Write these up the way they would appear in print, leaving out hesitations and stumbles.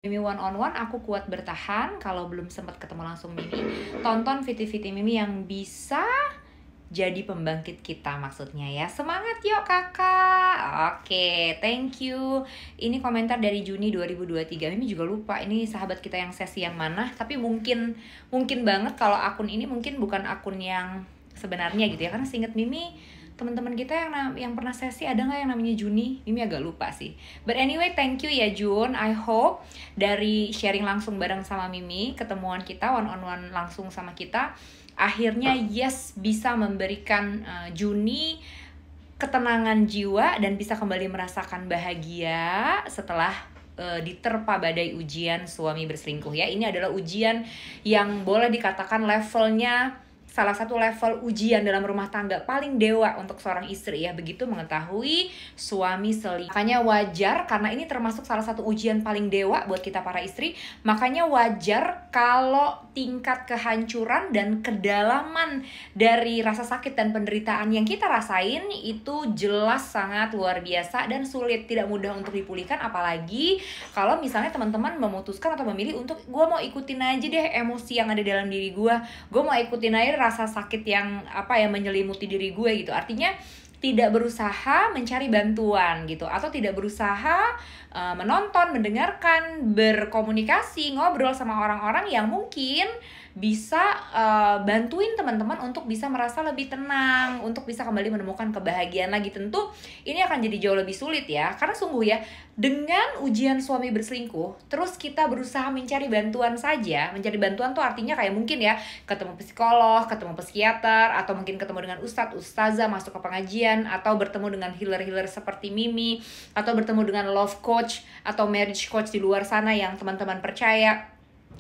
Mimi one on one, aku kuat bertahan. Kalau belum sempat ketemu langsung Mimi, tonton Viti-Viti Mimi yang bisa jadi pembangkit kita maksudnya ya. Semangat yuk kakak. Oke, thank you. Ini komentar dari Juni 2023. Mimi juga lupa ini sahabat kita yang sesi yang mana. Tapi mungkin banget kalau akun ini mungkin bukan akun yang sebenarnya gitu ya. Karena seinget Mimi, teman-teman kita yang pernah sesi ada nggak yang namanya Juni? Mimi agak lupa sih. But anyway, thank you ya Jun. I hope dari sharing langsung bareng sama Mimi, ketemuan kita one on one langsung sama kita, akhirnya yes bisa memberikan Juni ketenangan jiwa dan bisa kembali merasakan bahagia setelah diterpa badai ujian suami berselingkuh ya. Ini adalah ujian yang boleh dikatakan levelnya salah satu level ujian dalam rumah tangga paling dewa untuk seorang istri ya, begitu mengetahui suami selingkuh. Makanya wajar, karena ini termasuk salah satu ujian paling dewa buat kita para istri, makanya wajar kalau tingkat kehancuran dan kedalaman dari rasa sakit dan penderitaan yang kita rasain itu jelas sangat luar biasa dan sulit, tidak mudah untuk dipulihkan. Apalagi kalau misalnya teman-teman memutuskan atau memilih untuk gue mau ikutin aja deh emosi yang ada dalam diri gue mau ikutin aja rasa sakit yang menyelimuti diri gue gitu. Artinya tidak berusaha mencari bantuan gitu, atau tidak berusaha menonton, mendengarkan, berkomunikasi, ngobrol sama orang-orang yang mungkin bisa bantuin teman-teman untuk bisa merasa lebih tenang, untuk bisa kembali menemukan kebahagiaan lagi. Tentu ini akan jadi jauh lebih sulit ya, karena sungguh ya, dengan ujian suami berselingkuh terus kita berusaha mencari bantuan saja. Mencari bantuan tuh artinya kayak mungkin ya ketemu psikolog, ketemu psikiater, atau mungkin ketemu dengan ustadz, ustazah, masuk ke pengajian, atau bertemu dengan healer-healer seperti Mimi, atau bertemu dengan love coach atau marriage coach di luar sana yang teman-teman percaya.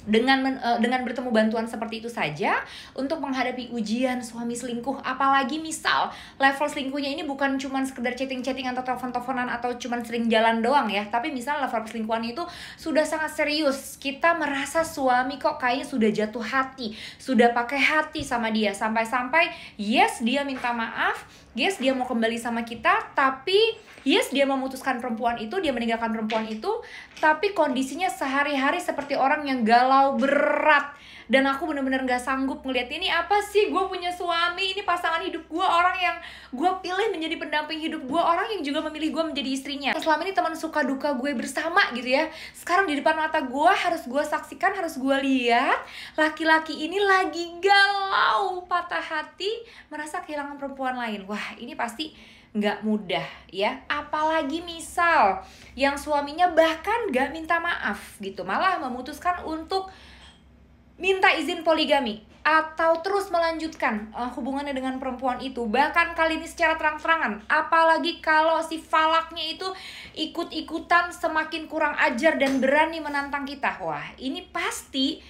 Dengan bertemu bantuan seperti itu saja untuk menghadapi ujian suami selingkuh, apalagi misal level selingkuhnya ini bukan cuma sekedar chatting-chatting atau telepon-teleponan atau cuma sering jalan doang ya, tapi misal level perselingkuhan itu sudah sangat serius. Kita merasa suami kok kayaknya sudah jatuh hati, sudah pakai hati sama dia, sampai-sampai yes dia minta maaf, yes dia mau kembali sama kita, tapi yes dia memutuskan perempuan itu, dia meninggalkan perempuan itu, tapi kondisinya sehari-hari seperti orang yang galau berat. Dan aku bener-bener gak sanggup ngeliat ini apa sih, gue punya suami, ini pasangan hidup gue, orang yang gue pilih menjadi pendamping hidup gue, orang yang juga memilih gue menjadi istrinya. Selama ini teman suka duka gue bersama gitu ya, sekarang di depan mata gue harus gue saksikan, harus gue lihat laki-laki ini lagi galau, patah hati, merasa kehilangan perempuan lain. Wah, ini pasti nggak mudah ya, apalagi misal yang suaminya bahkan nggak minta maaf gitu, malah memutuskan untuk minta izin poligami atau terus melanjutkan hubungannya dengan perempuan itu, bahkan kali ini secara terang-terangan. Apalagi kalau si falaknya itu ikut-ikutan, semakin kurang ajar dan berani menantang kita. Wah, ini pasti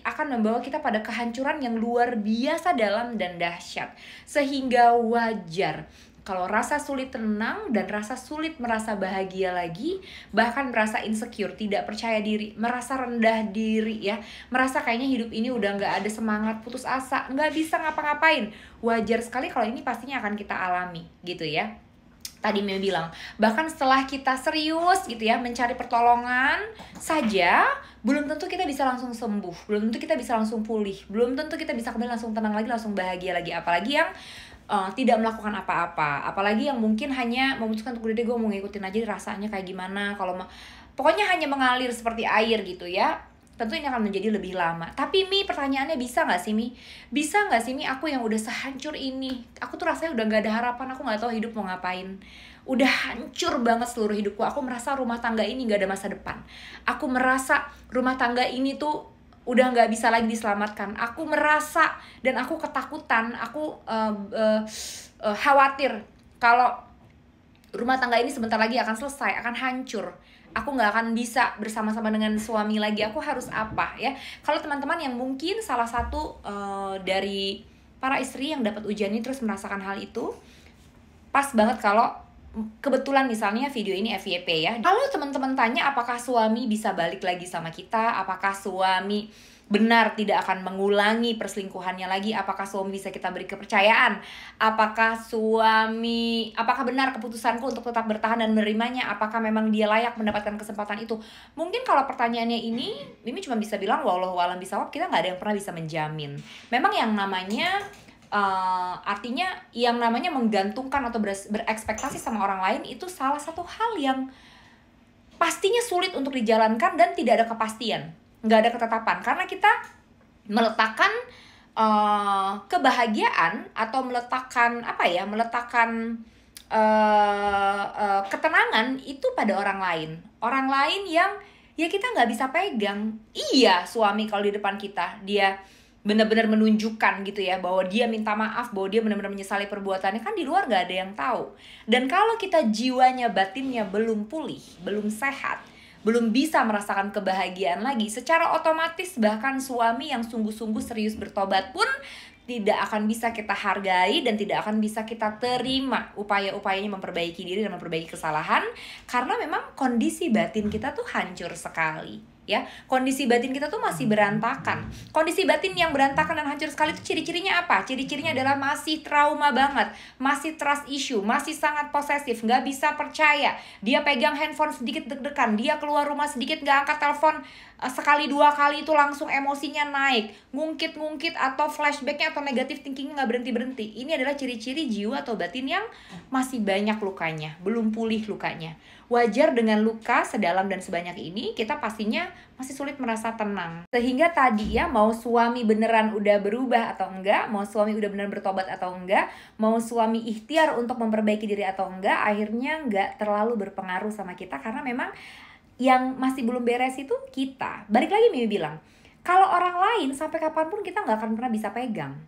akan membawa kita pada kehancuran yang luar biasa dalam dan dahsyat. Sehingga wajar kalau rasa sulit tenang dan rasa sulit merasa bahagia lagi, bahkan merasa insecure, tidak percaya diri, merasa rendah diri ya, merasa kayaknya hidup ini udah gak ada semangat, putus asa, gak bisa ngapa-ngapain. Wajar sekali kalau ini pastinya akan kita alami gitu ya. Tadi Mimi bilang, bahkan setelah kita serius gitu ya mencari pertolongan saja, belum tentu kita bisa langsung sembuh, belum tentu kita bisa langsung pulih, belum tentu kita bisa kembali langsung tenang lagi, langsung bahagia lagi. Apalagi yang tidak melakukan apa-apa, apalagi yang mungkin hanya memutuskan untuk gue mau ngikutin aja rasanya kayak gimana, kalau pokoknya hanya mengalir seperti air gitu ya. Tentu ini akan menjadi lebih lama. Tapi Mi, pertanyaannya bisa gak sih Mi? Bisa gak sih Mi, aku yang udah sehancur ini, aku tuh rasanya udah gak ada harapan, aku gak tahu hidup mau ngapain, udah hancur banget seluruh hidupku, aku merasa rumah tangga ini gak ada masa depan, aku merasa rumah tangga ini tuh udah nggak bisa lagi diselamatkan. Aku merasa dan aku ketakutan, aku khawatir kalau rumah tangga ini sebentar lagi akan selesai, akan hancur. Aku nggak akan bisa bersama-sama dengan suami lagi. Aku harus apa ya? Kalau teman-teman yang mungkin salah satu dari para istri yang dapat ujian ini terus merasakan hal itu, pas banget kalau kebetulan misalnya video ini FYP ya. Kalau teman-teman tanya apakah suami bisa balik lagi sama kita, apakah suami benar tidak akan mengulangi perselingkuhannya lagi, apakah suami bisa kita beri kepercayaan, apakah benar keputusanku untuk tetap bertahan dan menerimanya, apakah memang dia layak mendapatkan kesempatan itu. Mungkin kalau pertanyaannya ini, Mimi cuma bisa bilang wallahu a'lam bishawab, kita nggak ada yang pernah bisa menjamin. Memang yang namanya artinya yang namanya menggantungkan atau berekspektasi sama orang lain itu salah satu hal yang pastinya sulit untuk dijalankan dan tidak ada kepastian, nggak ada ketetapan, karena kita meletakkan kebahagiaan atau meletakkan ketenangan itu pada orang lain yang ya kita nggak bisa pegang. Iya, suami kalau di depan kita dia benar-benar menunjukkan gitu ya bahwa dia minta maaf, bahwa dia benar-benar menyesali perbuatannya, kan di luar nggak ada yang tahu. Dan kalau kita jiwanya, batinnya belum pulih, belum sehat, belum bisa merasakan kebahagiaan lagi, secara otomatis bahkan suami yang sungguh-sungguh serius bertobat pun tidak akan bisa kita hargai dan tidak akan bisa kita terima upaya-upayanya memperbaiki diri dan memperbaiki kesalahan, karena memang kondisi batin kita tuh hancur sekali. Ya, kondisi batin kita tuh masih berantakan. Kondisi batin yang berantakan dan hancur sekali itu ciri-cirinya apa? Ciri-cirinya adalah masih trauma banget, masih trust issue, masih sangat posesif, nggak bisa percaya. Dia pegang handphone sedikit deg-degan, dia keluar rumah sedikit nggak angkat telepon, sekali dua kali itu langsung emosinya naik, ngungkit-ngungkit atau flashbacknya atau negatif thinkingnya nggak berhenti-berhenti. Ini adalah ciri-ciri jiwa atau batin yang masih banyak lukanya, belum pulih lukanya. Wajar dengan luka sedalam dan sebanyak ini, kita pastinya masih sulit merasa tenang. Sehingga tadi ya, mau suami beneran udah berubah atau enggak, mau suami udah beneran bertobat atau enggak, mau suami ikhtiar untuk memperbaiki diri atau enggak, akhirnya enggak terlalu berpengaruh sama kita, karena memang yang masih belum beres itu kita. Balik lagi Mimi bilang, kalau orang lain sampai kapanpun kita nggak akan pernah bisa pegang.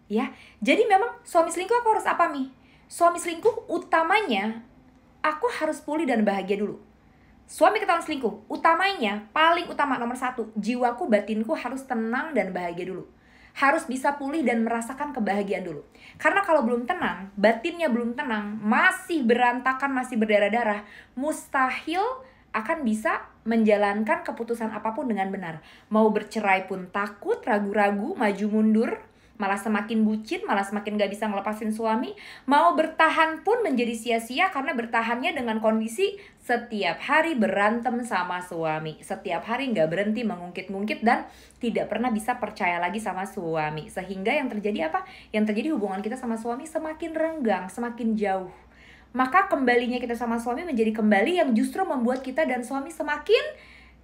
Ya, jadi memang suami selingkuh aku harus apa Mi? Suami selingkuh utamanya aku harus pulih dan bahagia dulu. Suami ketahuan selingkuh, utamanya, paling utama nomor 1, jiwaku, batinku harus tenang dan bahagia dulu. Harus bisa pulih dan merasakan kebahagiaan dulu. Karena kalau belum tenang, batinnya belum tenang, masih berantakan, masih berdarah-darah, mustahil akan bisa menjalankan keputusan apapun dengan benar. Mau bercerai pun takut, ragu-ragu, maju mundur, malah semakin bucin, malah semakin gak bisa ngelepasin suami. Mau bertahan pun menjadi sia-sia, karena bertahannya dengan kondisi setiap hari berantem sama suami, setiap hari gak berhenti mengungkit-ngungkit dan tidak pernah bisa percaya lagi sama suami. Sehingga yang terjadi apa? Yang terjadi hubungan kita sama suami semakin renggang, semakin jauh. Maka kembalinya kita sama suami menjadi kembali yang justru membuat kita dan suami semakin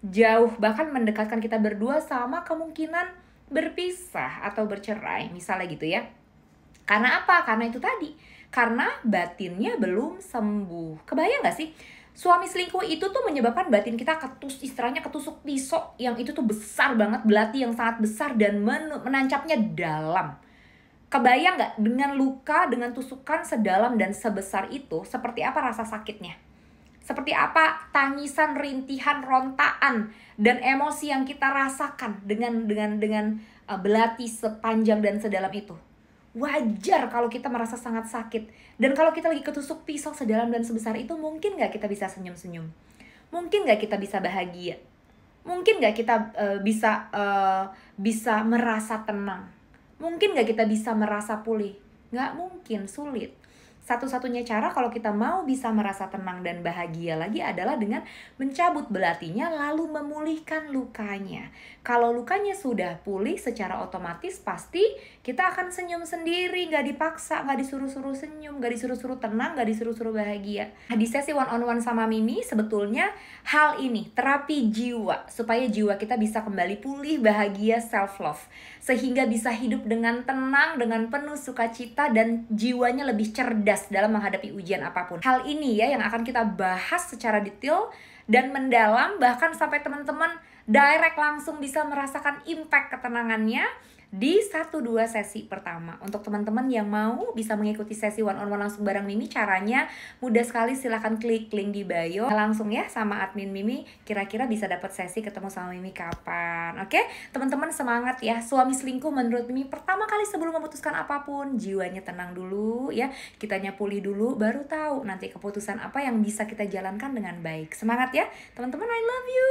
jauh, bahkan mendekatkan kita berdua sama kemungkinan berpisah atau bercerai, misalnya gitu ya. Karena apa? Karena itu tadi, karena batinnya belum sembuh. Kebayang gak sih? Suami selingkuh itu tuh menyebabkan batin kita istilahnya ketusuk pisau yang itu tuh besar banget, belati yang sangat besar dan menancapnya dalam. Kebayang gak dengan luka, dengan tusukan sedalam dan sebesar itu, seperti apa rasa sakitnya? Seperti apa tangisan, rintihan, rontaan, dan emosi yang kita rasakan dengan belati sepanjang dan sedalam itu. Wajar kalau kita merasa sangat sakit. Dan kalau kita lagi ketusuk pisau sedalam dan sebesar itu, mungkin gak kita bisa senyum-senyum? Mungkin gak kita bisa bahagia? Mungkin gak kita bisa merasa tenang? Mungkin gak kita bisa merasa pulih? Gak mungkin, sulit. Satu-satunya cara kalau kita mau bisa merasa tenang dan bahagia lagi adalah dengan mencabut belatinya lalu memulihkan lukanya. Kalau lukanya sudah pulih, secara otomatis pasti kita akan senyum sendiri, gak dipaksa, gak disuruh-suruh senyum, gak disuruh-suruh tenang, gak disuruh-suruh bahagia. Di sesi one-on-one sama Mimi, sebetulnya hal ini, terapi jiwa, supaya jiwa kita bisa kembali pulih, bahagia, self-love. Sehingga bisa hidup dengan tenang, dengan penuh sukacita, dan jiwanya lebih cerdas dalam menghadapi ujian apapun. Hal ini ya yang akan kita bahas secara detail dan mendalam, bahkan sampai teman-teman direct langsung bisa merasakan impact ketenangannya di 1-2 sesi pertama. Untuk teman-teman yang mau bisa mengikuti sesi one-on-one langsung bareng Mimi, caranya mudah sekali, silahkan klik link di bio. Langsung ya sama admin Mimi, kira-kira bisa dapat sesi ketemu sama Mimi kapan. Oke, teman-teman semangat ya. Suami selingkuh menurut Mimi pertama kali sebelum memutuskan apapun, jiwanya tenang dulu ya. Kitanya pulih dulu, baru tahu nanti keputusan apa yang bisa kita jalankan dengan baik. Semangat ya, teman-teman, I love you.